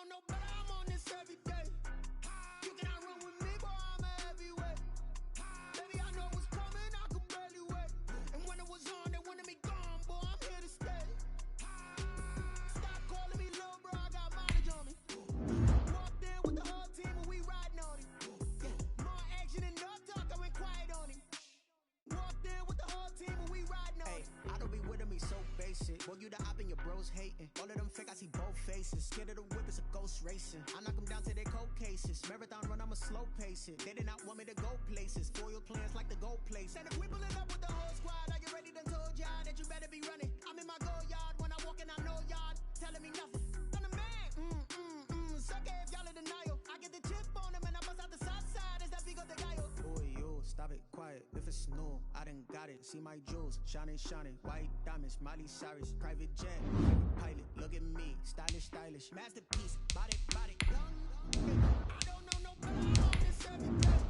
don't know, but I'm on this every day. You cannot run with me, boy, I'm a heavyweight. Baby, I know what's coming, I could barely wait. And when it was on, they wanted me gone, boy, I'm here to stay. Stop calling me little bro, I got mileage on me. Walked in with the whole team and we riding on him. More action and no talk, I went quiet on him. Walked in with the whole team and we riding on him. I don't be with him, he's so basic. Boy, you the op and your bros hating. All of them fake, I see both faces. Scared of the whip, it's a ghost racing. I knock them down to their cold cases. Marathon run, I'ma slow pace it. They did not want me to go places. Foil plans like the gold place. And if we pulling up with the whole squad, are you ready? Done told y'all that you better be running. I'm in my go yard. When I walk in, I know y'all telling me nothing. I'm the man. Sucker if y'all in denial. I get the chip on them and I bust out the south side. Is that big of the guy? Boy, yo, stop it, quiet. If it's new, I done got it. See my jewels, shining, shining. White diamonds, Miley Cyrus. Private jet, private pilot. Look at me, stylish, stylish. Masterpiece, body, body. I don't know nobody on this every day.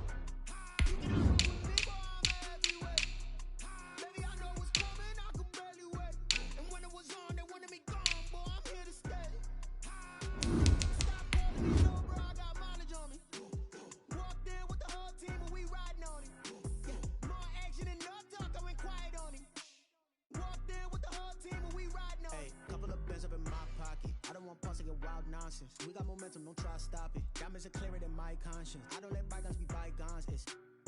You cannot run with me, boy, I'm a heavyweight. Baby, I know what's coming, I could barely wait. And when it was on, they wanted me gone, boy, I'm here to stay. Stop calling me little bro, I got mileage on me. Walked in with the whole team and we riding on him. More action and no talk, I went quiet on him. Walked in with the whole team and we riding on him. Couple of bins up in my pocket. I don't want pause to get wild nonsense. We got momentum, don't try to stop it. Diamonds are clearer than my conscience. I don't let bygones be bygones.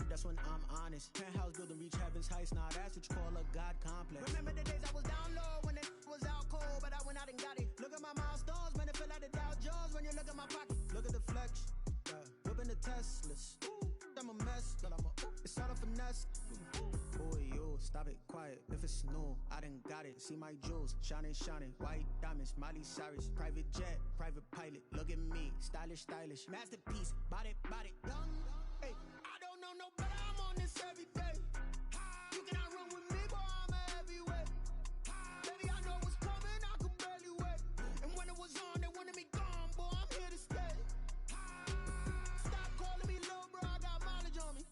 That's when I'm honest. Penthouse building, reach heaven's heights. Now that's what you call a God complex. Remember the days I was down low when it was out cold, but I went out and got it. Look at my milestones, man, it feel like the Dow Jones when you look at my pocket. Look at the flex, whipping the Teslas. I'm a mess, but it's all a finesse. Boy, yo, stop it, quiet. If it's new, I done got it. See my jewels, shining, shining. White diamonds, Miley Cyrus. Private jet, private pilot. Look at me, stylish, stylish. Masterpiece, body, body. Hey, I don't know nobody, I'm on this every day. You cannot run with me, boy, I'm a heavyweight. Baby, I know what's coming, I could barely wait. And when it was on, they wanted me gone, boy, I'm here to stay. Stop calling me little bro, I got mileage on me.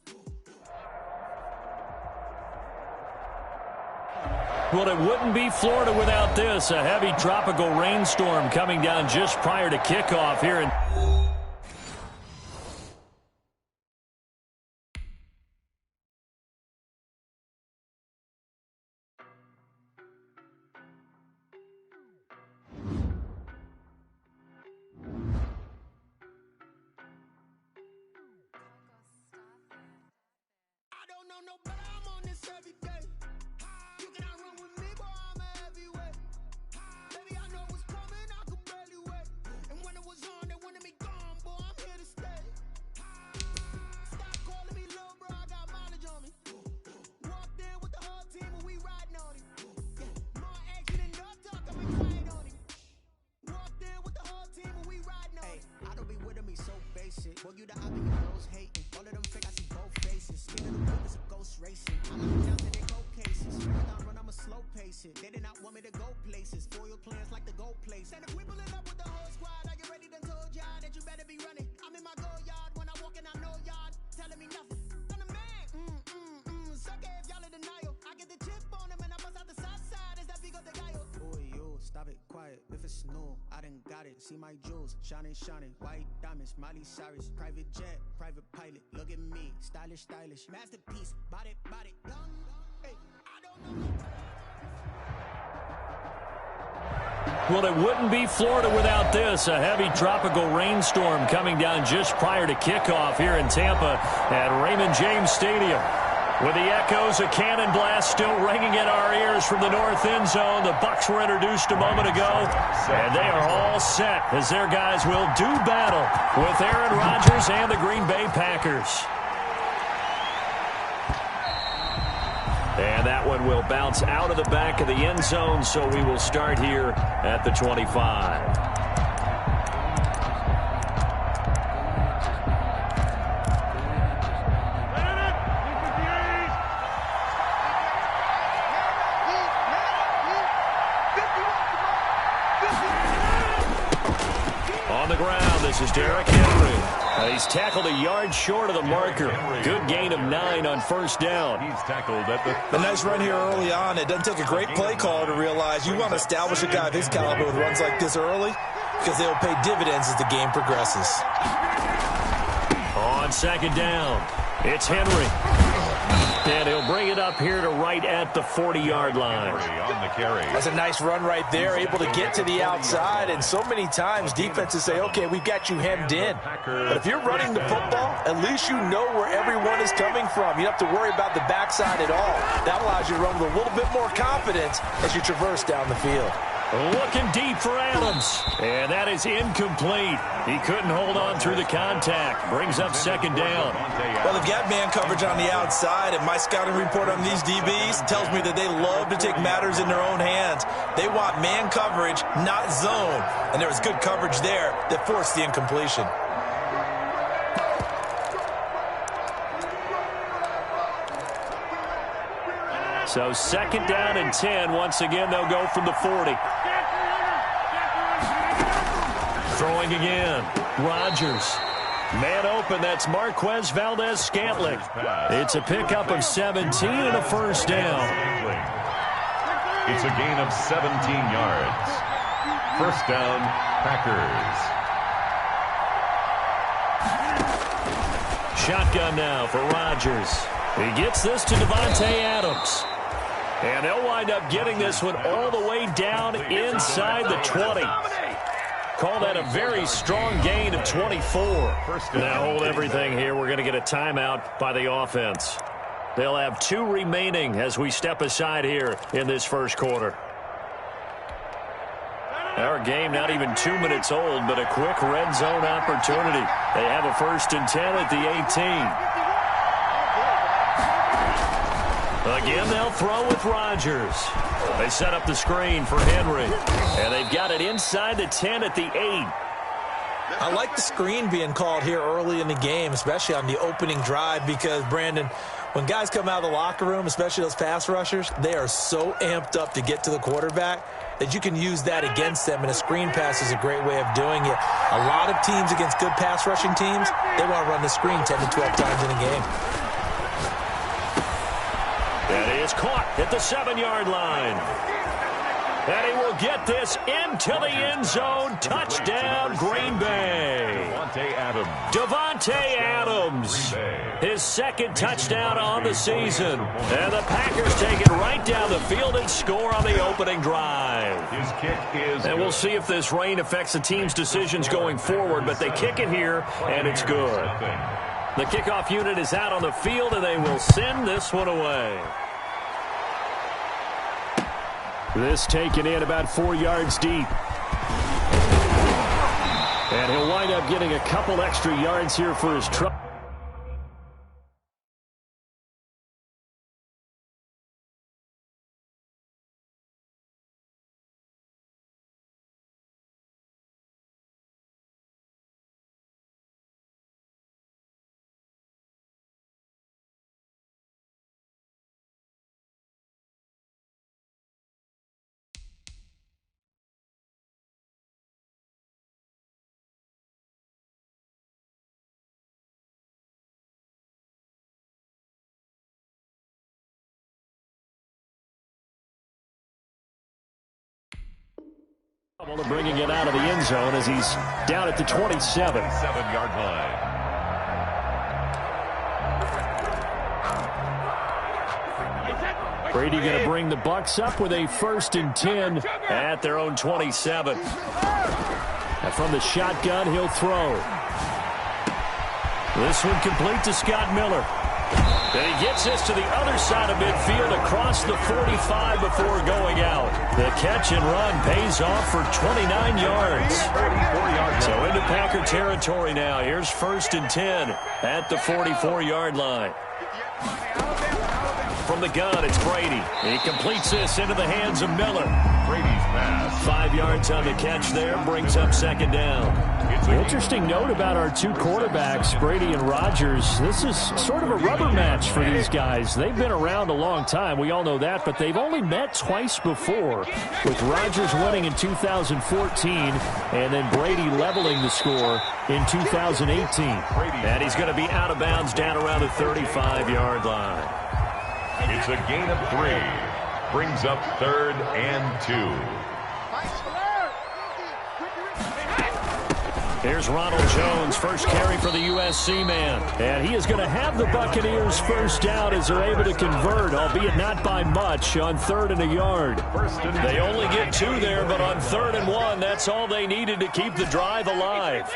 Well, it wouldn't be Florida without this. A heavy tropical rainstorm coming down just prior to kickoff here in... I don't know nobody, I'm on this every day. You cannot run with me, boy, I'm a heavyweight. Baby, I know what's coming, I could barely wait. And when it was on, they wanted me gone, boy, I'm here to stay. Stop calling me little bro, I got mileage on me. Walked in with the whole team and we riding on him. More action and no talk, I went quiet on him. Walked in with the whole team and we riding on him. I don't be with him, he's so basic. Boy, you the op and your bros hating. All of them fake, I see both faces. Scared of the whip, it's a ghost racing. I knock them down to their cold cases. Marathon run, I'ma slow pace it. They did not want me to go places. Foil plans like the gold place. And if we pulling up with the whole squad, are you ready? Done told y'all that you better be running. I'm in my go yard. When I walk in, I know y'all telling me nothing. I'm the man. Sucker if y'all in denial. I get the chip on them and I bust out the south side. Is that big of the guy? Boy, yo, stop it, quiet. If it's new, I done got it. See my jewels, shining, shining. White diamonds, Miley Cyrus. Private jet, private pilot. Look at me, stylish, stylish. Masterpiece, body, body. Hey, I don't know. Well, it wouldn't be Florida without this. A heavy tropical rainstorm coming down just prior to kickoff here in Tampa at Raymond James Stadium. With the echoes of cannon blast still ringing in our ears from the north end zone, the Bucs were introduced a moment ago, and they are all set as their guys will do battle with Aaron Rodgers and the Green Bay Packers. And that one will bounce out of the back of the end zone, so we will start here at the 25. On the ground, this is Derrick Henry. He's tackled a yard short of the marker. Good gain of 9 on first down. He's tackled at the nice run here early on. It doesn't take a great play caller to realize you want to establish a guy of his caliber with runs like this early. because they will pay dividends as the game progresses. On second down, it's Henry. And he'll bring it up here to right at the 40-yard line. On the carry. That's a nice run right there, able to get to the outside. And so many times defenses say, okay, we've got you hemmed in. But if you're running the football, at least you know where everyone is coming from. You don't have to worry about the backside at all. That allows you to run with a little bit more confidence as you traverse down the field. Looking deep for Adams. And that is incomplete. He couldn't hold on through the contact. Brings up second down. Well, they've got man coverage on the outside, and my scouting report on these DBs tells me that they love to take matters in their own hands. They want man coverage, not zone. And there was good coverage there that forced the incompletion. So second down and 10. Once again, they'll go from the 40. Throwing again. Rodgers. Man open. That's Marquez Valdez-Scantling. It's a pickup of 17 and a first down. It's a gain of 17 yards. First down, Packers. Shotgun now for Rodgers. He gets this to Davante Adams. And they'll wind up getting this one all the way down inside the 20. Call that a very strong gain of 24. Now hold everything here. We're going to get a timeout by the offense. They'll have 2 remaining as we step aside here in this first quarter. Our game not even 2 minutes old, but a quick red zone opportunity. They have a 1st and 10 at the 18. Again, they'll throw with Rodgers. They set up the screen for Henry. And they've got it inside the 10 at the 8. I like the screen being called here early in the game, especially on the opening drive, because, Brandon, when guys come out of the locker room, especially those pass rushers, they are so amped up to get to the quarterback that you can use that against them, and a screen pass is a great way of doing it. A lot of teams against good pass rushing teams, they want to run the screen 10 to 12 times in a game. And he is caught at the 7-yard line. And he will get this into the end zone. Touchdown, Green Bay. Davante Adams. His 2nd touchdown on the season. And the Packers take it right down the field and score on the opening drive. His kick is and we'll see if this rain affects the team's decisions going forward, but they kick it here, and it's good. The kickoff unit is out on the field, and they will send this one away. This taken in about 4 yards deep. And he'll wind up getting a couple extra yards here for his trouble. Bringing it out of the end zone as he's down at the 27. 7-yard line. Brady going to bring the Bucks up with a 1st and 10 at their own 27. And from the shotgun, he'll throw. This one complete to Scott Miller. And he gets this to the other side of midfield across the 45 before going out. The catch and run pays off for 29 yards. So into Packer territory now. Here's 1st and 10 at the 44-yard line. From the gun, it's Brady. He completes this into the hands of Miller. Brady's pass. 5 yards on the catch there, brings up 2nd down. Interesting note about our 2 quarterbacks, Brady and Rodgers. This is sort of a rubber match for these guys. They've been around a long time. We all know that, but they've only met twice before, with Rodgers winning in 2014 and then Brady leveling the score in 2018. And he's going to be out of bounds down around the 35-yard line. It's a gain of 3. Brings up 3rd and 2. Here's Ronald Jones, first carry for the USC man. And he is going to have the Buccaneers first down as they're able to convert, albeit not by much, on 3rd and a yard. They only get 2 there, but on 3rd and 1, that's all they needed to keep the drive alive.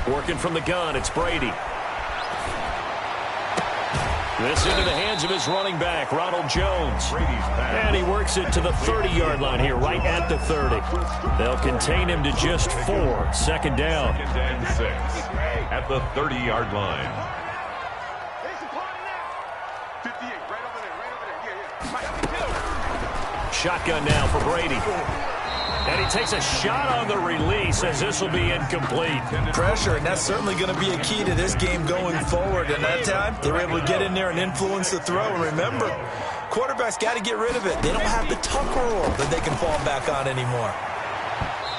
Working from the gun, it's Brady. This into the hands of his running back, Ronald Jones. And he works it to the 30-yard line here, right at the 30. They'll contain him to just 4. Second down. 2nd and 6 at the 30-yard line. Shotgun now for Brady. And he takes a shot on the release as this will be incomplete. Pressure, and that's certainly going to be a key to this game going forward. And that time, they were able to get in there and influence the throw. And remember, quarterbacks got to get rid of it. They don't have the tuck rule that they can fall back on anymore.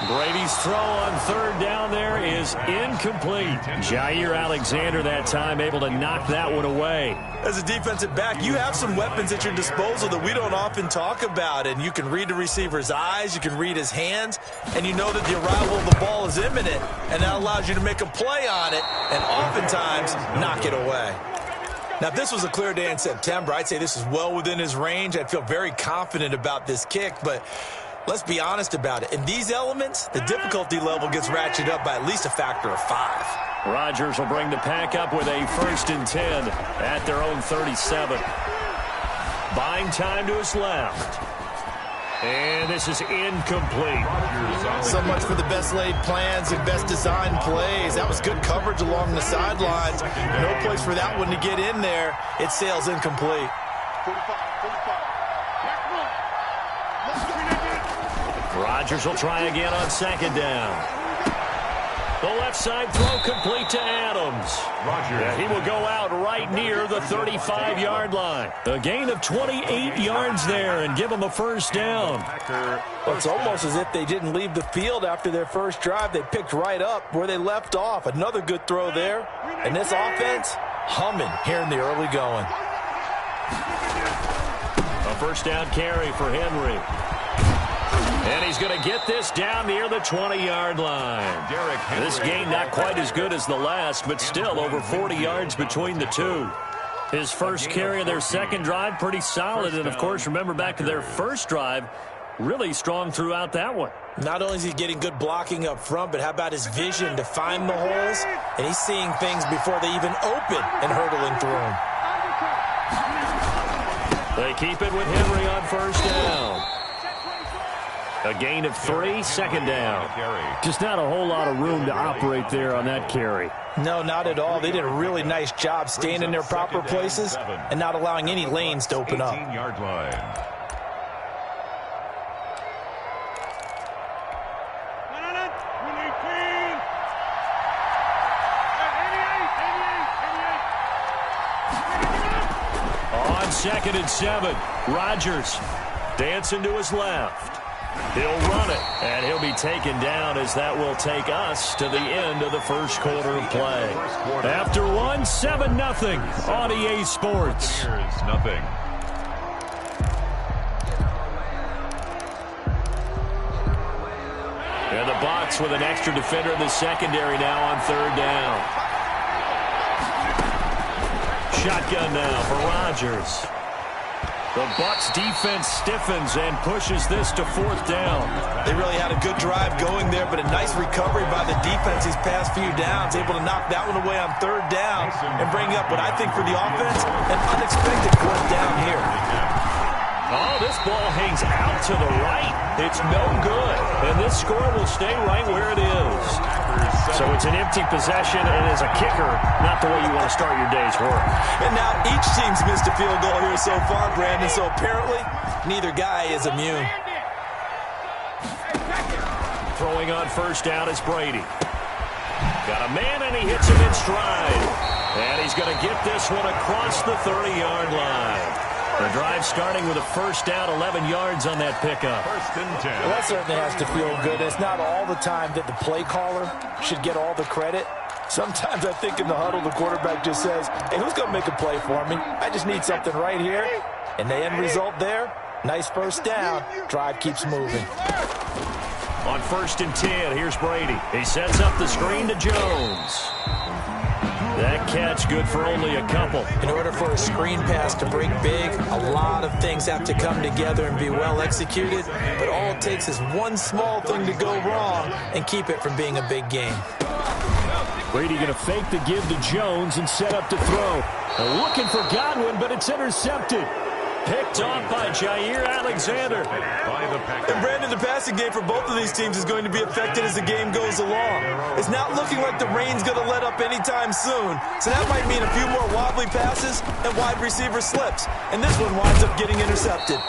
Brady's throw on 3rd down there is incomplete. Jair Alexander that time able to knock that one away. As a defensive back, you have some weapons at your disposal that we don't often talk about. And you can read the receiver's eyes, you can read his hands, and you know that the arrival of the ball is imminent. And that allows you to make a play on it and oftentimes knock it away. Now, if this was a clear day in September, I'd say this is well within his range. I'd feel very confident about this kick, but let's be honest about it. In these elements, the difficulty level gets ratcheted up by at least a factor of 5. Rodgers will bring the pack up with a 1st and 10 at their own 37. Buying time to his left. And this is incomplete. So much for the best laid plans and best designed plays. That was good coverage along the sidelines. No place for that one to get in there. It sails incomplete. Rodgers will try again on 2nd down. The left side throw complete to Adams. Yeah, he will go out right near the 35-yard line. A gain of 28 yards there and give him a first down. Well, it's almost as if they didn't leave the field after their first drive. They picked right up where they left off. Another good throw there. And this offense, humming here in the early going. A first down carry for Henry. And he's going to get this down near the 20-yard line. This gain not quite as good as the last, but still over 40 yards between the two. His first carry of their second drive, pretty solid. And, of course, remember back to their first drive, really strong throughout that one. Not only is he getting good blocking up front, but how about his vision to find the holes? And he's seeing things before they even open and hurtling through them. They keep it with Henry on first down. A gain of 3, second down. Just not a whole lot of room to operate there on that carry. No, not at all. They did a really nice job staying in their proper places and not allowing any lanes to open up. 18-yard line. On 2nd and 7, Rodgers dancing to his left. He'll run it, and he'll be taken down as that will take us to the end of the first quarter of play. After one, 7-0 on EA Sports. Nothing. And the Bucs with an extra defender in the secondary now on 3rd down. Shotgun now for Rodgers. The Bucs defense stiffens and pushes this to 4th down. They really had a good drive going there, but a nice recovery by the defense these past few downs, able to knock that one away on 3rd down and bring up what I think for the offense, an unexpected 4th down here. Oh, this ball hangs out to the right. It's no good. And this score will stay right where it is. So it's an empty possession, and as a kicker, not the way you want to start your day's work. And now each team's missed a field goal here so far, Brandon, so apparently neither guy is immune. Throwing on first down is Brady. Got a man, and he hits him in stride. And he's going to get this one across the 30-yard line. The drive starting with a first down, 11 yards on that pickup. 1st and 10. Well, that certainly has to feel good. It's not all the time that the play caller should get all the credit. Sometimes I think in the huddle, the quarterback just says, hey, who's going to make a play for me? I just need something right here. And the end result there, Nice first down. Drive keeps moving. On 1st and 10, here's Brady. He sets up the screen to Jones. That catch good for only a couple. In order for a screen pass to break big, a lot of things have to come together and be well executed, but all it takes is one small thing to go wrong and keep it from being a big game. Brady going to fake the give to Jones and set up to throw. They're looking for Godwin, but it's intercepted. Picked off by Jair Alexander. And Brandon, the passing game for both of these teams is going to be affected as the game goes along. It's not looking like the rain's going to let up anytime soon. So that might mean a few more wobbly passes and wide receiver slips. And this one winds up getting intercepted.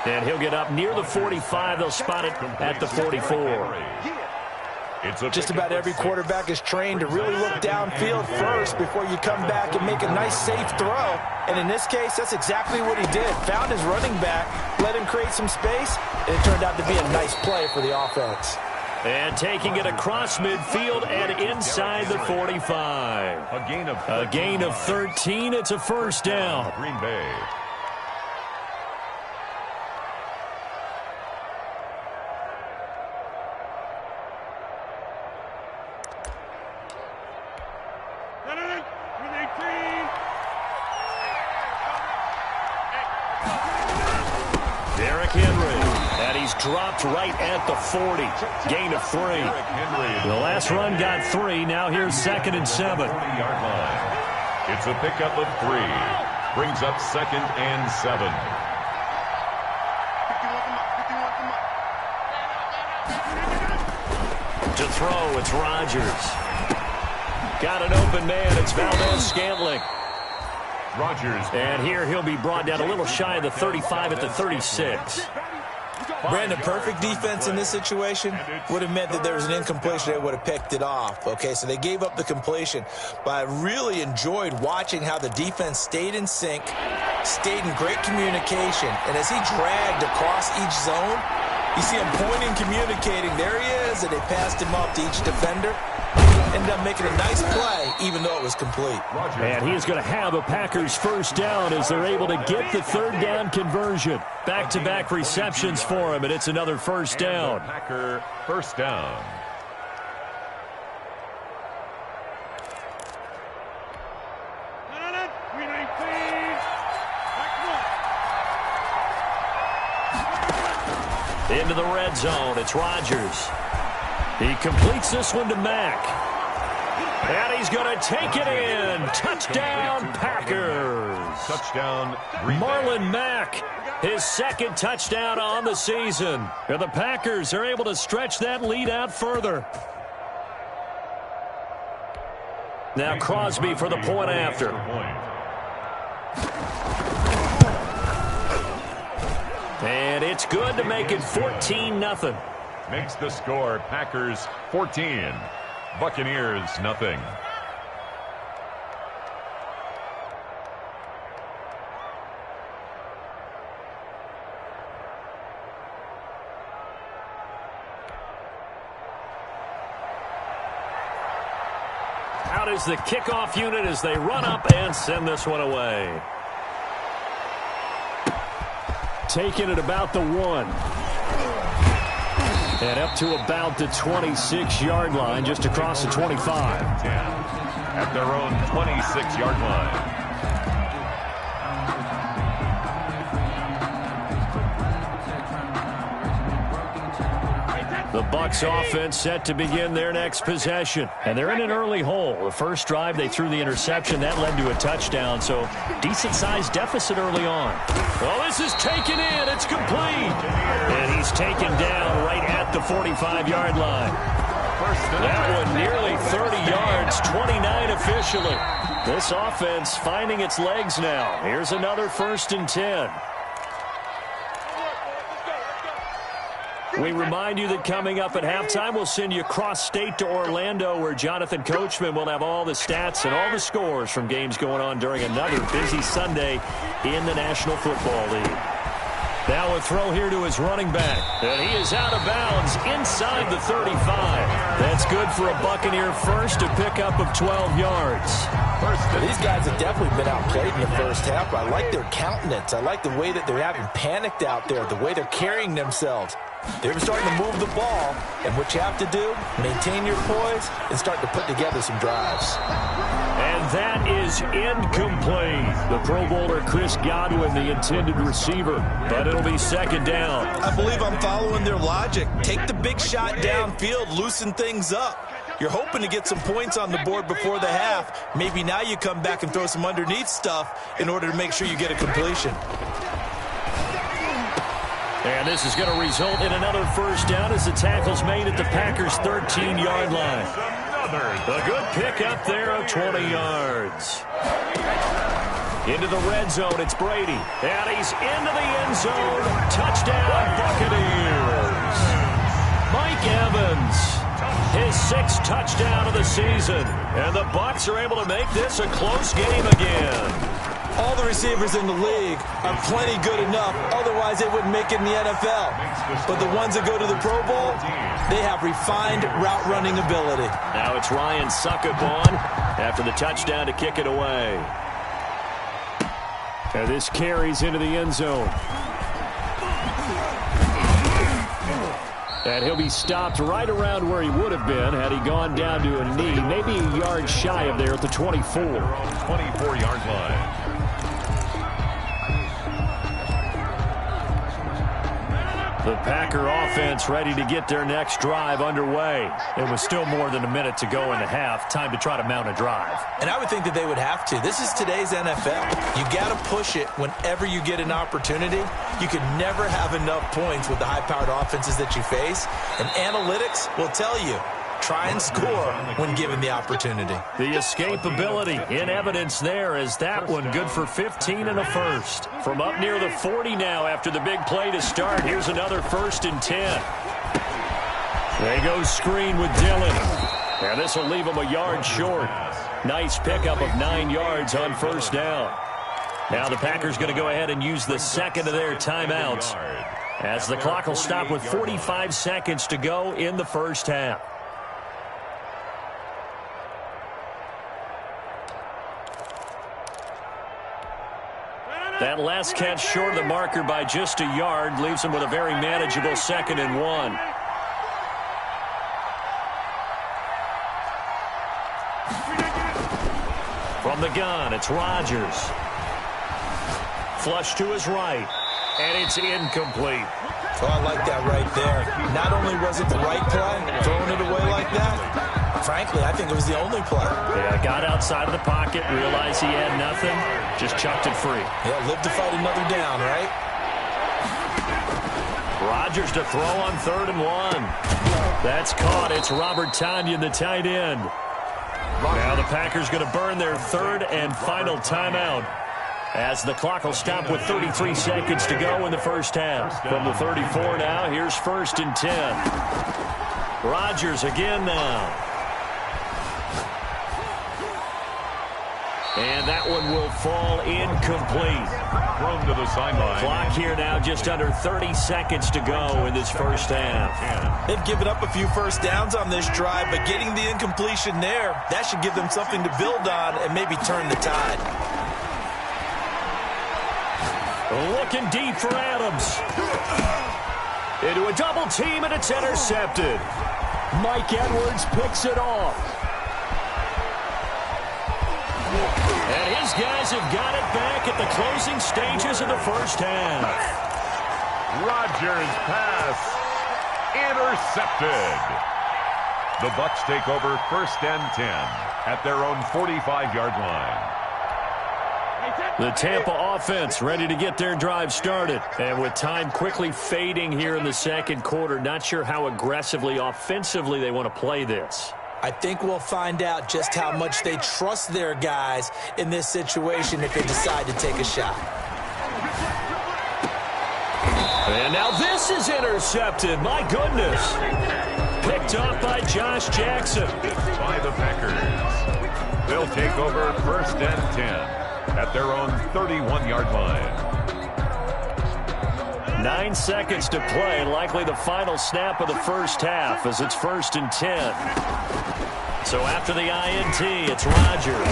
And he'll get up near the 45. They'll spot it at the 44. Just about every quarterback is trained to really look downfield first before you come back and make a nice, safe throw. And in this case, that's exactly what he did. Found his running back, let him create some space, and it turned out to be a nice play for the offense. And taking it across midfield and inside the 45. A gain of 13. It's a first down. Green Bay. Dropped right at the 40. Gain of 3. The last run got 3. Now here's 2nd and 7. 40-yard line. It's a pickup of 3. Brings up 2nd and 7. To throw, it's Rodgers. Got an open man. It's Valdez-Scantling. Rodgers. And here he'll be brought down a little shy of the 35 at the 36. Brandon, perfect defense in this situation would have meant that there was an incompletion. They would have picked it off. Okay, so they gave up the completion. But I really enjoyed watching how the defense stayed in sync, stayed in great communication. And as he dragged across each zone, you see him pointing, communicating. There he is, and they passed him off to each defender. Ended up making a nice play, even though it was complete. And he is going to have a Packers first down as they're able to get the 3rd down conversion. Back-to-back receptions for him, and it's another first down. Packer first down. Into the red zone, it's Rodgers. He completes this one to Mack. And he's going to take it in. Touchdown, Packers. Touchdown, Marlon Mack, his 2nd touchdown on the season. And the Packers are able to stretch that lead out further. Now Crosby for the point after. And it's good to make it 14-0. Makes the score Packers 14. Buccaneers nothing. Out is the kickoff unit as they run up and send this one away. Taking it about the 1. And up to about the 26-yard line, just across the 25. At their own 26-yard line. The Bucs offense set to begin their next possession. And they're in an early hole. The first drive, they threw the interception. That led to a touchdown, so decent-sized deficit early on. Well, this is taken in. It's complete. And he's taken down right at the 45-yard line. That one nearly 30 yards, 29 officially. This offense finding its legs now. Here's another 1st and 10. We remind you that coming up at halftime, we'll send you cross-state to Orlando, where Jonathan Coachman will have all the stats and all the scores from games going on during another busy Sunday in the National Football League. Now a throw here to his running back. And he is out of bounds inside the 35. That's good for a Buccaneer first, a pickup of 12 yards. These guys have definitely been outplayed in the first half. I like their countenance. I like the way that they're having panicked out there, the way they're carrying themselves. They were starting to move the ball, and what you have to do, maintain your poise and start to put together some drives. And that is incomplete. The Pro Bowler Chris Godwin, the intended receiver, but it'll be second down. I believe I'm following their logic. Take the big shot downfield, loosen things up. You're hoping to get some points on the board before the half. Maybe now you come back and throw some underneath stuff in order to make sure you get a completion. And this is going to result in another first down as the tackle's made at the Packers' 13-yard line. A good pickup there of 20 yards. Into the red zone, it's Brady. And he's into the end zone. Touchdown, Buccaneers. Mike Evans, his 6th touchdown of the season. And the Bucs are able to make this a close game again. All the receivers in the league are plenty good enough. Otherwise, they wouldn't make it in the NFL. But the ones that go to the Pro Bowl, they have refined route running ability. Now it's Ryan Suckabawn after the touchdown to kick it away. And this carries into the end zone. And he'll be stopped right around where he would have been had he gone down to a knee, maybe a yard shy of there at the 24. 24-yard line. The Packer offense ready to get their next drive underway. It was still more than a minute to go in the half. Time to try to mount a drive. And I would think that they would have to. This is today's NFL. You got to push it whenever you get an opportunity. You can never have enough points with the high-powered offenses that you face. And analytics will tell you, try and score when given the opportunity. The escapability in evidence there as that one good for 15 and a first. From up near the 40 now after the big play to start. Here's another 1st and 10. They go screen with Dillon. And this will leave them a yard short. Nice pickup of 9 yards on first down. Now the Packers going to go ahead and use the second of their timeouts as the clock will stop with 45 seconds to go in the first half. That last catch short of the marker by just a yard leaves him with a very manageable 2nd and 1. From the gun, it's Rodgers. Flush to his right, and it's incomplete. Oh, I like that right there. Not only was it the right play, throwing it away like that, frankly, I think it was the only play. Yeah, got outside of the pocket, realized he had nothing, just chucked it free. Yeah, live to fight another down, right? Rodgers to throw on 3rd and 1. That's caught. It's Robert Tonyan, the tight end. Now the Packers going to burn their 3rd and final timeout as the clock will stop with 33 seconds to go in the first half. From the 34 now, here's 1st and 10. Rodgers again now. And that one will fall incomplete. Thrown to the sideline. Clock here now just under 30 seconds to go in this first half. They've given up a few first downs on this drive, but getting the incompletion there, that should give them something to build on and maybe turn the tide. Looking deep for Adams. Into a double team, and it's intercepted. Mike Edwards picks it off. And his guys have got it back at the closing stages of the first half. Rodgers' pass intercepted. The Bucs take over 1st and 10 at their own 45-yard line. The Tampa offense ready to get their drive started. And with time quickly fading here in the second quarter, not sure how aggressively, offensively they want to play this. I think we'll find out just how much they trust their guys in this situation if they decide to take a shot. And now this is intercepted. My goodness. Picked off by Josh Jackson. By the Packers. They'll take over 1st and 10 at their own 31-yard line. 9 seconds to play, likely the final snap of the first half as it's 1st and 10. So after the INT, it's Rodgers.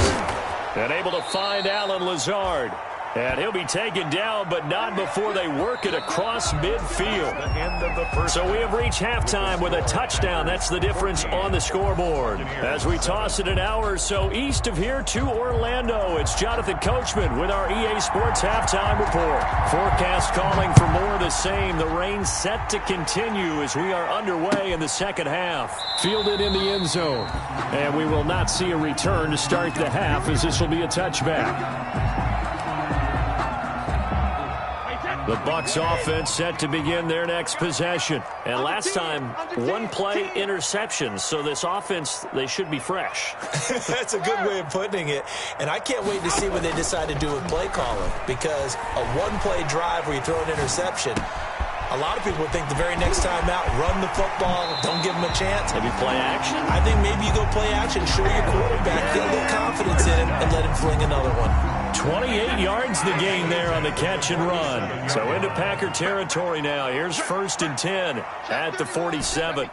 And able to find Allen Lazard. And he'll be taken down, but not before they work it across midfield. So we have reached halftime with a touchdown. That's the difference on the scoreboard. As we toss it an hour or so east of here to Orlando, it's Jonathan Coachman with our EA Sports Halftime Report. Forecast calling for more of the same. The rain set to continue as we are underway in the second half. Fielded in the end zone. And we will not see a return to start the half as this will be a touchback. The Bucs offense set to begin their next possession. And last time, one play interception. So this offense, they should be fresh. That's a good way of putting it. And I can't wait to see what they decide to do with play calling. Because a one-play drive where you throw an interception, a lot of people would think the very next time out, run the football, don't give them a chance. Maybe play action? I think maybe you go play action, show your quarterback, get a little confidence in him, and let him fling another one. 28 yards the gain there on the catch and run. So into Packer territory now. Here's 1st and 10 at the 47.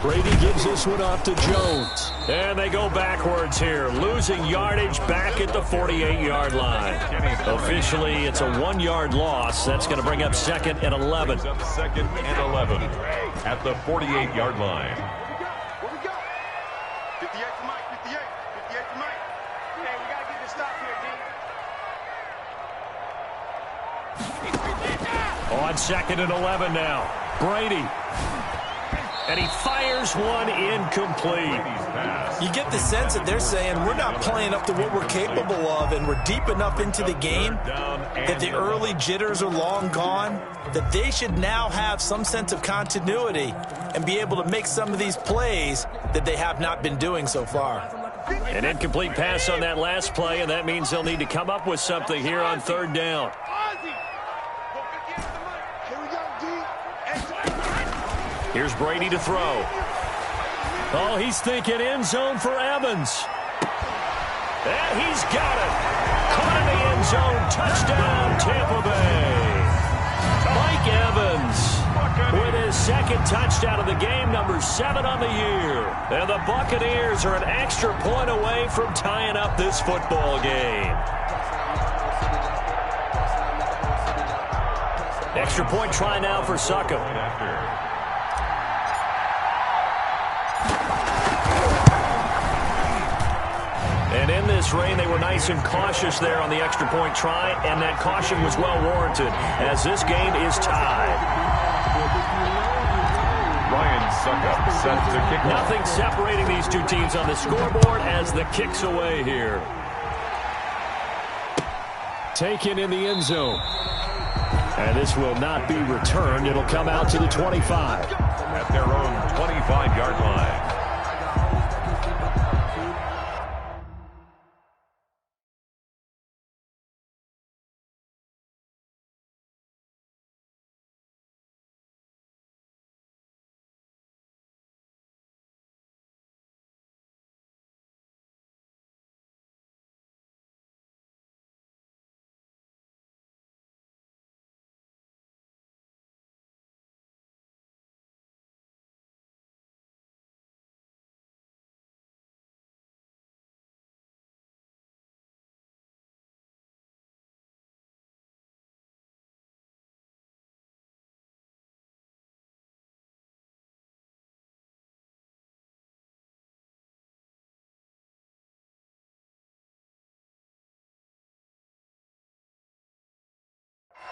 Brady gives this one off to Jones. And they go backwards here, losing yardage back at the 48-yard line. Officially, it's a 1-yard loss. That's going to bring up 2nd and 11. 2nd and 11 at the 48-yard line. Where we go? 58 for Mike, 58. 58 for Mike. Hey, we got to get this stop here, D. On 2nd and 11 now. Brady. And he fires one incomplete. You get the sense that they're saying we're not playing up to what we're capable of, and we're deep enough into the game that the early jitters are long gone, that they should now have some sense of continuity and be able to make some of these plays that they have not been doing so far. An incomplete pass on that last play, and that means they'll need to come up with something here on 3rd down. Here's Brady to throw. Oh, he's thinking end zone for Evans. And he's got it. Caught in the end zone. Touchdown, Tampa Bay. Mike Evans with his 2nd touchdown of the game, number 7 on the year. And the Buccaneers are an extra point away from tying up this football game. Extra point try now for Suckup. And in this rain, they were nice and cautious there on the extra point try, and that caution was well warranted as this game is tied. Ryan Suckup set to kick off. Nothing separating these two teams on the scoreboard as the kick's away here. Taken in the end zone. And this will not be returned. It'll come out to the 25. At their own 25-yard line.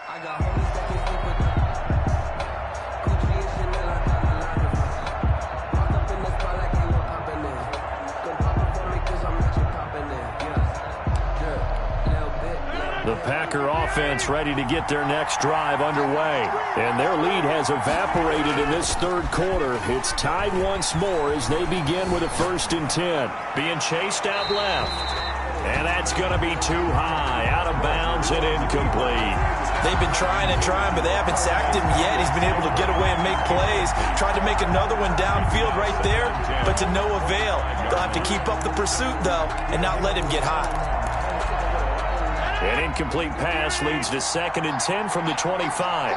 I got homies that can sleep with Gucci and Chanel, I got a lot of them. Walked up in the spot like they were popping in. Couldn't pop it for me cause I'm not your popping in. Little bit. The Packer offense ready to get their next drive underway. And their lead has evaporated in this 3rd quarter. It's tied once more as they begin with a 1st and 10. Being chased out left. And that's going to be too high. Out of bounds and incomplete. They've been trying and trying, but they haven't sacked him yet. He's been able to get away and make plays. Tried to make another one downfield right there, but to no avail. They'll have to keep up the pursuit, though, and not let him get hot. An incomplete pass leads to 2nd and 10 from the 25.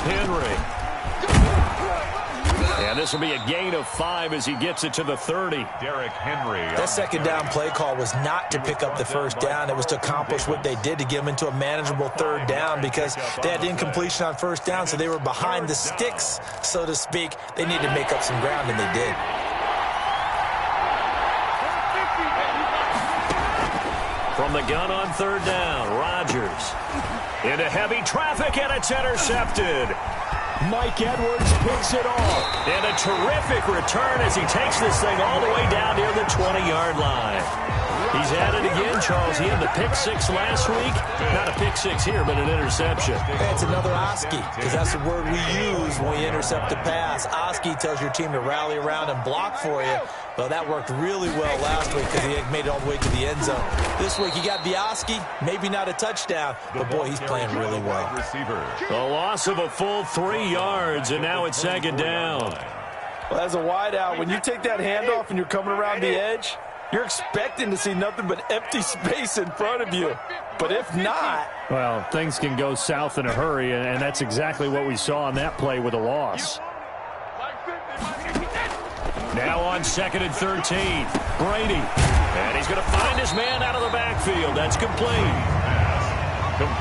Henry. And this will be a gain of 5 as he gets it to the 30. Derrick Henry. That second down play call was not to pick up the first down. It was to accomplish what they did, to get them into a manageable 3rd down, because they had incompletion on 1st down, so they were behind the sticks, so to speak. They needed to make up some ground, and they did. From the gun on 3rd down, Rodgers. Into heavy traffic, and it's intercepted. Mike Edwards picks it off. And a terrific return as he takes this thing all the way down near the 20-yard line. He's at it again, Charles. He had the pick 6 last week. Not a pick 6 here, but an interception. It's another Oski, because that's the word we use when we intercept a pass. Oski tells your team to rally around and block for you. Well, that worked really well last week because he made it all the way to the end zone. This week, he got the Oski, maybe not a touchdown, but, boy, he's playing really well. The loss of a full 3 yards, and now it's 2nd down. Well, as a wideout, when you take that handoff and you're coming around the edge, you're expecting to see nothing but empty space in front of you. But if not... Well, things can go south in a hurry, and that's exactly what we saw on that play with a loss. Now on 2nd and 13, Brady. And he's going to find his man out of the backfield. That's complete.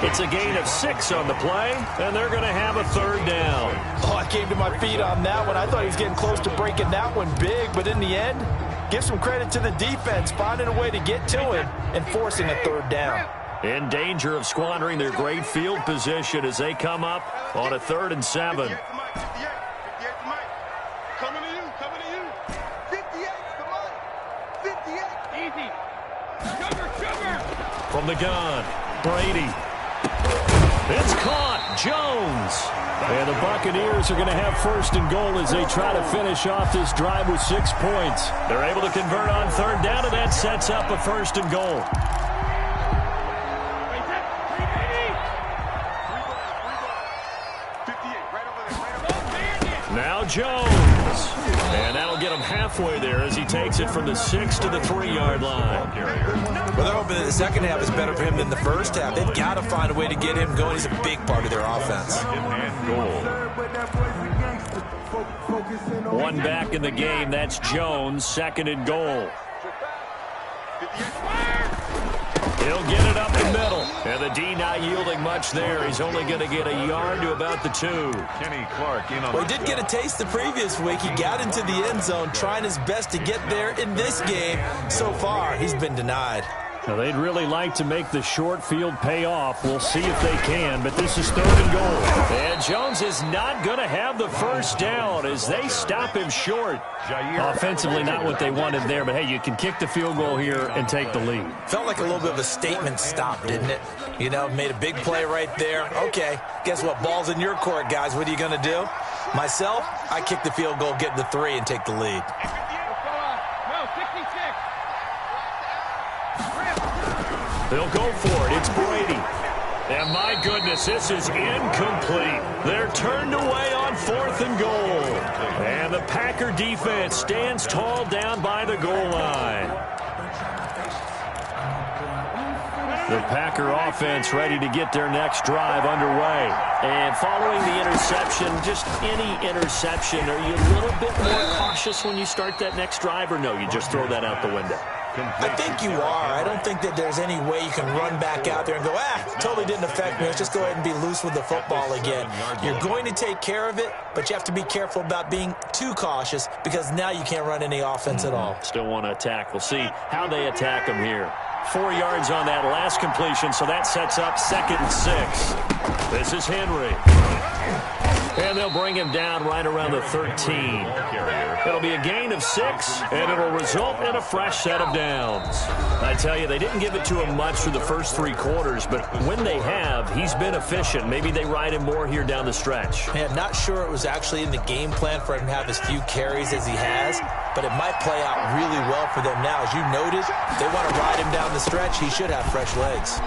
It's a gain of 6 on the play, and they're going to have a 3rd down. Oh, I came to my feet on that one. I thought he was getting close to breaking that one big, but in the end, give some credit to the defense, finding a way to get to him and forcing a 3rd down. In danger of squandering their great field position as they come up on a 3rd and 7. 58 to Mike. Coming to you, coming to you. 58 to Mike. 58. Easy. Sugar. From the gun, Brady. It's caught. Jones. And the Buccaneers are going to have 1st and goal as they try to finish off this drive with 6 points. They're able to convert on 3rd down, and that sets up a 1st and goal. Now Jones. And that'll get him halfway there as he takes it from the 6 to the 3-yard line. Well, they're hoping that the second half is better for him than the first half. They've got to find a way to get him going. He's a big part of their offense. One back in the game. That's Jones. 2nd and goal. He'll get it up the middle. And the D not yielding much there. He's only going to get a yard to about the 2. Kenny Clark in on Well, he did get a taste the previous week. He got into the end zone, trying his best to get there in this game. So far, he's been denied. Now, they'd really like to make the short field pay off. We'll see if they can, but this is 3rd and goal. And Jones is not going to have the 1st down as they stop him short. Offensively, not what they wanted there, but, hey, you can kick the field goal here and take the lead. Felt like a little bit of a statement stop, didn't it? You know, made a big play right there. Okay, guess what? Ball's in your court, guys. What are you going to do? Myself, I kick the field goal, get the 3, and take the lead. They'll go for it. It's Brady. And my goodness, this is incomplete. They're turned away on 4th and goal. And the Packer defense stands tall down by the goal line. The Packer offense ready to get their next drive underway. And following the interception, just any interception, are you a little bit more cautious when you start that next drive, or no, you just throw that out the window? I think you are. I don't think that there's any way you can run back out there and go, totally didn't affect me. Let's just go ahead and be loose with the football again. You're going to take care of it, but you have to be careful about being too cautious because now you can't run any offense at all. Still want to attack. We'll see how they attack them here. 4 yards on that last completion, so that sets up 2nd and 6. This is Henry. And they'll bring him down right around the 13. It'll be a gain of 6, and it'll result in a fresh set of downs. I tell you, they didn't give it to him much for the first 3 quarters, but when they have, he's been efficient. Maybe they ride him more here down the stretch. Man, not sure it was actually in the game plan for him to have as few carries as he has, but it might play out really well for them now. As you noted, they want to ride him down the stretch. He should have fresh legs.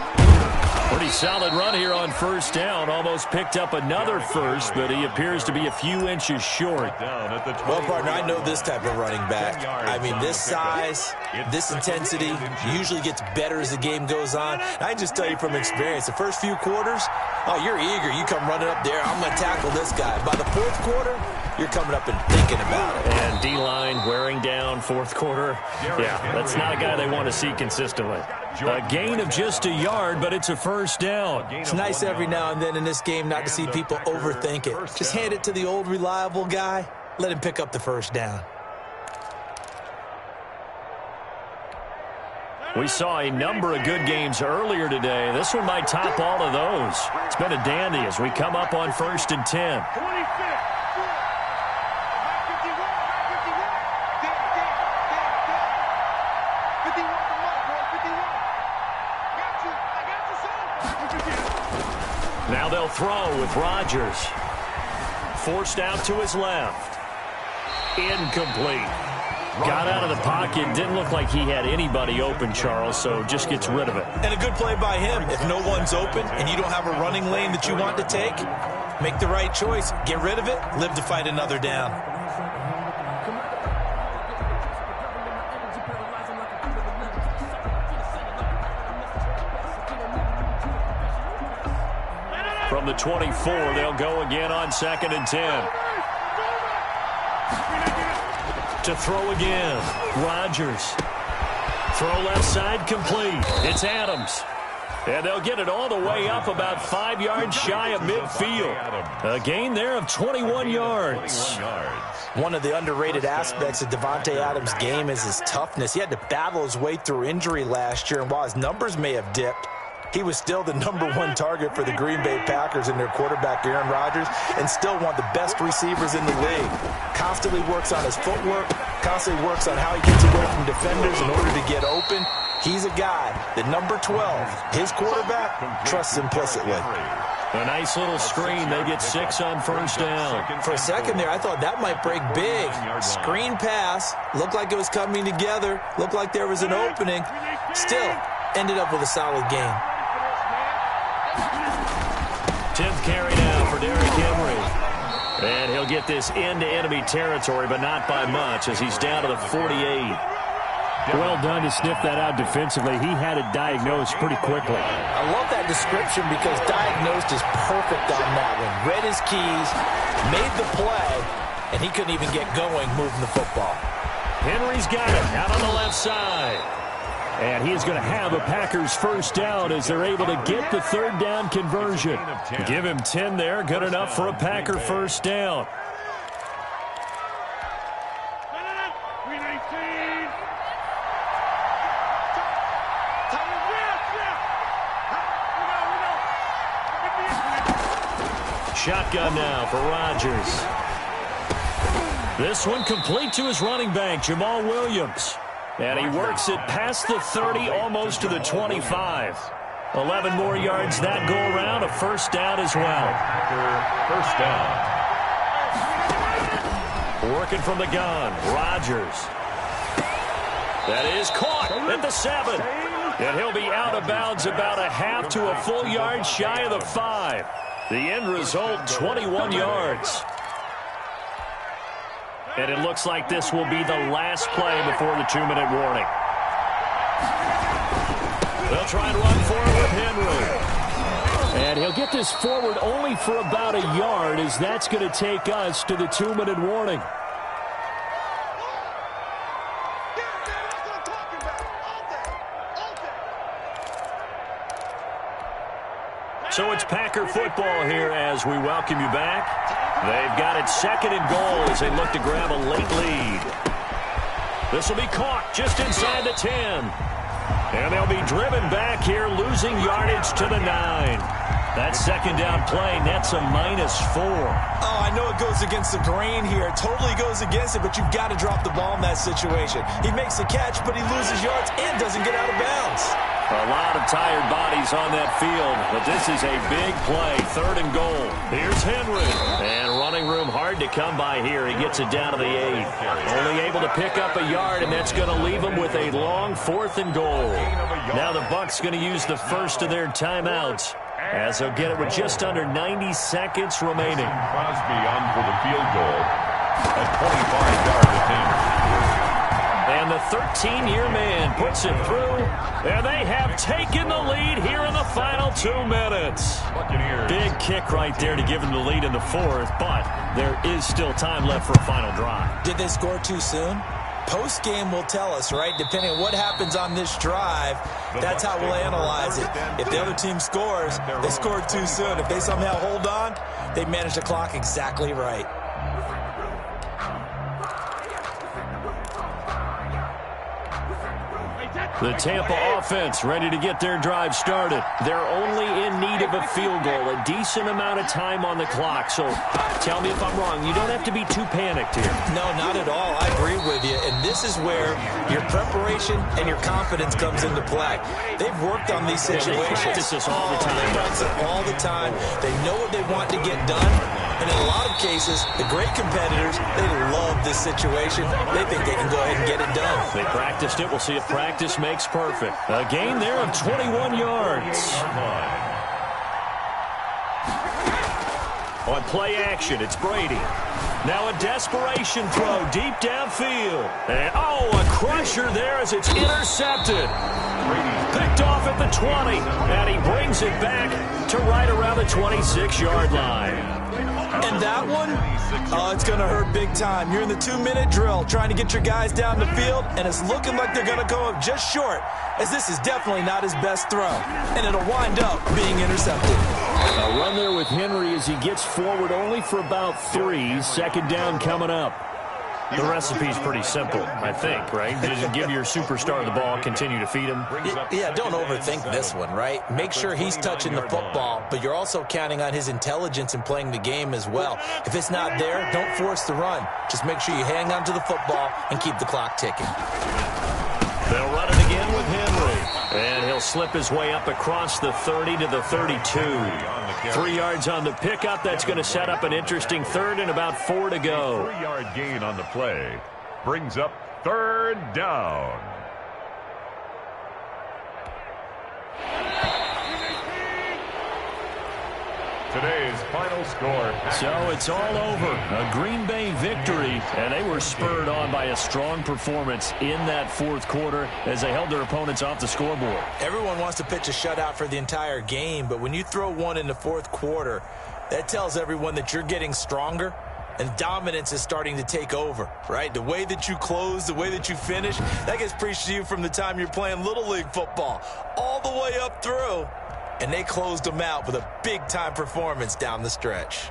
Pretty solid run here on first down. Almost picked up another first, but he appears to be a few inches short. Well, partner, I know this type of running back. I mean, this size, this intensity usually gets better as the game goes on. And I just tell you from experience, the first few quarters, oh, you're eager. You come running up there, I'm going to tackle this guy. By the fourth quarter, you're coming up and thinking about it. And D-line wearing down fourth quarter. Yeah, that's not a guy they want to see consistently. A gain of just a yard, but it's a first down. It's nice every now and then in this game not to see people overthink it. Just hand it to the old reliable guy. Let him pick up the first down. We saw a number of good games earlier today. This one might top all of those. It's been a dandy as we come up on 1st and 10. Now they'll throw with Rodgers. Forced out to his left. Incomplete. Got out of the pocket. Didn't look like he had anybody open, Charles, so just gets rid of it. And a good play by him. If no one's open and you don't have a running lane that you want to take, make the right choice. Get rid of it. Live to fight another down. From the 24, they'll go again on 2nd and 10. To throw again. Rodgers. Throw left side complete. It's Adams. And they'll get it all the way up about 5 yards shy of midfield. A gain there of 21 yards. One of the underrated aspects of Davante Adams' game is his toughness. He had to battle his way through injury last year, and while his numbers may have dipped, he was still the #1 target for the Green Bay Packers and their quarterback, Aaron Rodgers, and still one of the best receivers in the league. Constantly works on his footwork, constantly works on how he gets away from defenders in order to get open. He's a guy that number 12, his quarterback, trusts implicitly. A nice little screen. They get 6 on first down. For a second there, I thought that might break big. Screen pass. Looked like it was coming together. Looked like there was an opening. Still, ended up with a solid game. 10th carry now for Derrick Henry. And he'll get this into enemy territory, but not by much as he's down to the 48. Well done to sniff that out defensively. He had it diagnosed pretty quickly. I love that description because diagnosed is perfect on that one. Read his keys, made the play, and he couldn't even get going moving the football. Henry's got it out on the left side. And he is going to have a Packers first down as they're able to get the 3rd down conversion. Give him 10 there. Good enough for a Packer first down. Shotgun now for Rodgers. This one complete to his running back, Jamal Williams. And he works it past the 30, almost to the 25. 11 more yards that go around, a first down as well. First down. Working from the gun, Rodgers. That is caught at the 7. And he'll be out of bounds about a half to a full yard shy of the 5. The end result, 21 yards. And it looks like this will be the last play before the 2-minute warning. They'll try and run forward with Henry. And he'll get this forward only for about a yard, as that's going to take us to the 2-minute warning. So it's Packer football here as we welcome you back. They've got it 2nd and goal as they look to grab a late lead. This will be caught just inside the 10. And they'll be driven back here, losing yardage to the 9. That 2nd down play nets a -4. Oh, I know it goes against the grain here. It totally goes against it, but you've got to drop the ball in that situation. He makes the catch, but he loses yards and doesn't get out of bounds. A lot of tired bodies on that field, but this is a big play, 3rd and goal. Here's Henry. And running room hard to come by here. He gets it down to the 8. Only able to pick up a yard, and that's going to leave him with a long 4th and goal. Now the Bucs going to use the first of their timeouts, as they'll get it with just under 90 seconds remaining. Crosby on for the field goal at 25-yard attempt. And the 13-year man puts it through, and they have taken the lead here in the final 2 minutes. Big kick right there to give them the lead in the 4th, but there is still time left for a final drive. Did they score too soon? Post-game will tell us, right? Depending on what happens on this drive, that's how we'll analyze it. If the other team scores, they scored too soon. If they somehow hold on, they manage the clock exactly right. The Tampa offense ready to get their drive started. They're only in need of a field goal, a decent amount of time on the clock. So tell me if I'm wrong. You don't have to be too panicked here. No, not at all. I agree with you. And this is where your preparation and your confidence comes into play. They've worked on these situations. They practice this all the time. They practice it all the time. They know what they want to get done. And in a lot of cases, the great competitors, they love this situation. They think they can go ahead and get it done. They practiced it. We'll see if practice makes perfect. A gain there of 21 yards. On play action, it's Brady. Now a desperation throw deep downfield. And, oh, a crusher there as it's intercepted. Picked off at the 20. And he brings it back to right around the 26-yard line. And that one, oh, it's going to hurt big time. You're in the 2-minute drill trying to get your guys down the field, and it's looking like they're going to go up just short, as this is definitely not his best throw. And it'll wind up being intercepted. A run there with Henry as he gets forward only for about 3. 2nd down coming up. The recipe's pretty simple, I think, right? Just give your superstar the ball, continue to feed him. Yeah, don't overthink this one, right? Make sure he's touching the football, but you're also counting on his intelligence in playing the game as well. If it's not there, don't force the run. Just make sure you hang on to the football and keep the clock ticking. They'll run it again with Henry. And he'll slip his way up across the 30 to the 32. 3 yards on the pickup. That's going to set up an interesting 3rd and about 4 to go. 3-yard gain on the play brings up 3rd down. Today's final score. So it's all over. A Green Bay victory, and they were spurred on by a strong performance in that 4th quarter as they held their opponents off the scoreboard. Everyone wants to pitch a shutout for the entire game, but when you throw one in the 4th quarter, that tells everyone that you're getting stronger and dominance is starting to take over, right? The way that you close, the way that you finish, that gets preached to you from the time you're playing Little League football all the way up through. And they closed them out with a big-time performance down the stretch.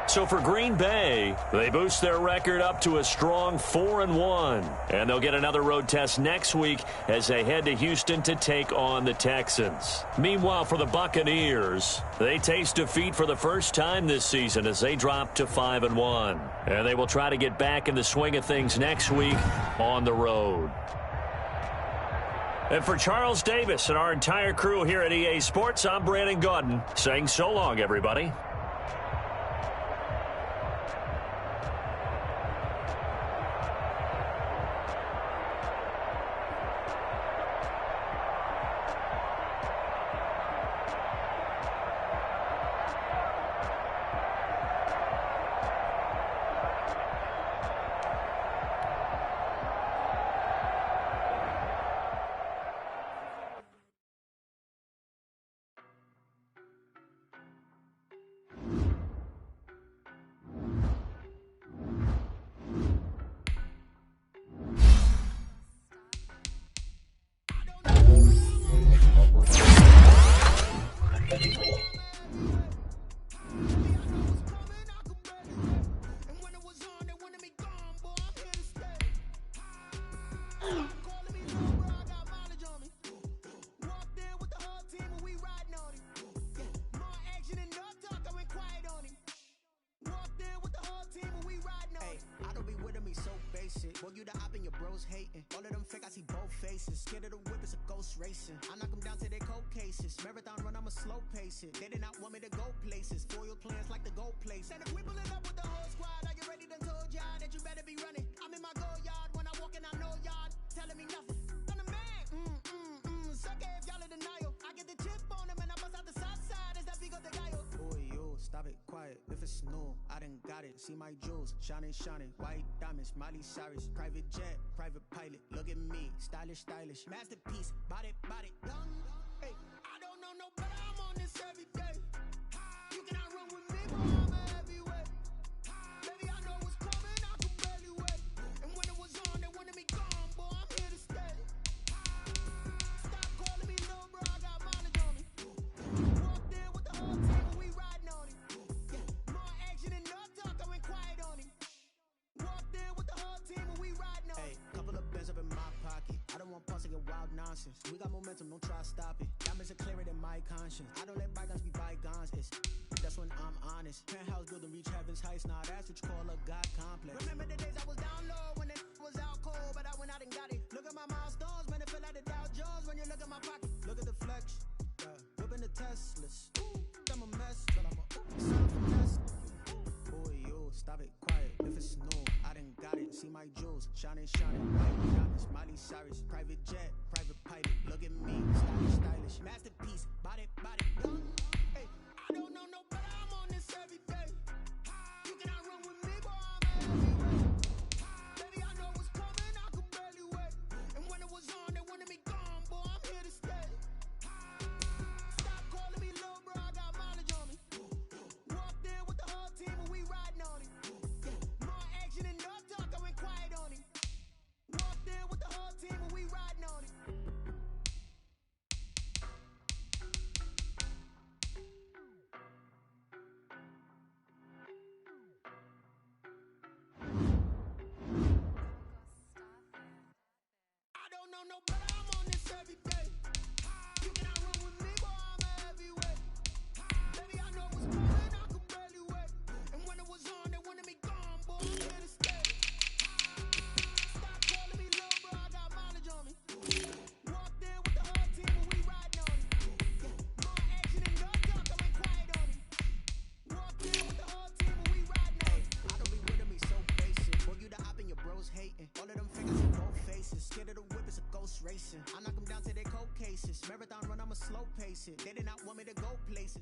So for Green Bay, they boost their record up to a strong 4-1. And they'll get another road test next week as they head to Houston to take on the Texans. Meanwhile, for the Buccaneers, they taste defeat for the first time this season as they drop to 5-1. And they will try to get back in the swing of things next week on the road. And for Charles Davis and our entire crew here at EA Sports, I'm Brandon Gaudin saying so long, everybody. hating. All of them fake, I see both faces. Scared of the whip, it's a ghost racing. I knock them down to their cold cases. Marathon run, I'ma slow pace it. They did not want me to go places. Foil plans like the gold place. And if we pulling up with the whole squad, are you ready? Done told y'all that you better be running. I'm in my go yard. When I walk in, I know y'all telling me nothing. I'm the man. Suck it if y'all in denial. I get the chip on them and I bust out the south side. Is that Vigo de Gallo? Boy, yo, stop it, quiet. If it's new, I done got it. See my jewels, shining, shining. White diamonds, Miley Cyrus. Private jet, private pilot. Look at me, stylish, stylish. Masterpiece, body, body. Young, hey, I don't know no better. I'm on this every day. You cannot run with me, boy, I'm a heavyweight. Baby, I know what's coming, I can barely wait. And when it was on, they wanted me gone, boy, I'm here to stay. Stop calling me little bro, I got mileage on me. Walked in with the whole team and we riding on it. Yeah, more action than no talk, I went quiet on it. Walked in with the whole team and we riding on it. Hey, couple of bands up in my pocket. I don't want pulse to get wild nonsense. We got momentum, don't try to stop it. Diamonds are clearer than my conscience. I don't let bygones be bygones. That's when I'm honest. Penthouse building, reach heaven's heights. Nah, that's what you call a God complex. Remember the days I was down low when it was out cold, but I went out and got it. Look at my milestones, man, it feel like the Dow Jones when you look at my pocket. Look at the flex, whipping the Teslas. I'm a mess, but I'm a son of a mess. Boy, yo, stop it, quiet. If it's new, I done got it. See my jewels, shining, shining. White diamonds, Miley Cyrus. Private jet, private pilot. Look at me, stylish, stylish. Masterpiece, body, body. Young, hey, I don't know no better. I'm on this every day. You cannot run with me, boy, I'm a heavyweight. Baby, I know what's coming, I can barely wait. And when it was on, they wanted me gone, boy, I'm here to stay. Stop calling me little bro, I got mileage on me. Walked in with the whole team and we riding on it. Yeah, more action than no talk, I went quiet on it. Walked in with the whole team and we riding on it. I don't know no better, I'm on this every day. You cannot run with me, boy, I'm a heavyweight. Baby, I know what's coming, I can barely wait. And when it was on, they wanted me gone, boy, I'm here to stay. Stop calling me little bro, I got mileage on me. Walked in with the whole team and we riding on it. Yeah, more action than no talk, I went quiet on it. Walked in with the whole team and we riding on it. I don't be with me so basic. Boy, you the op and your bros hating. All of them figures in both faces. Scared of the whip, it's a ghost racing. I knock them down to their cold cases. Marathon run, I'ma slow pace it. They did not want me to go places.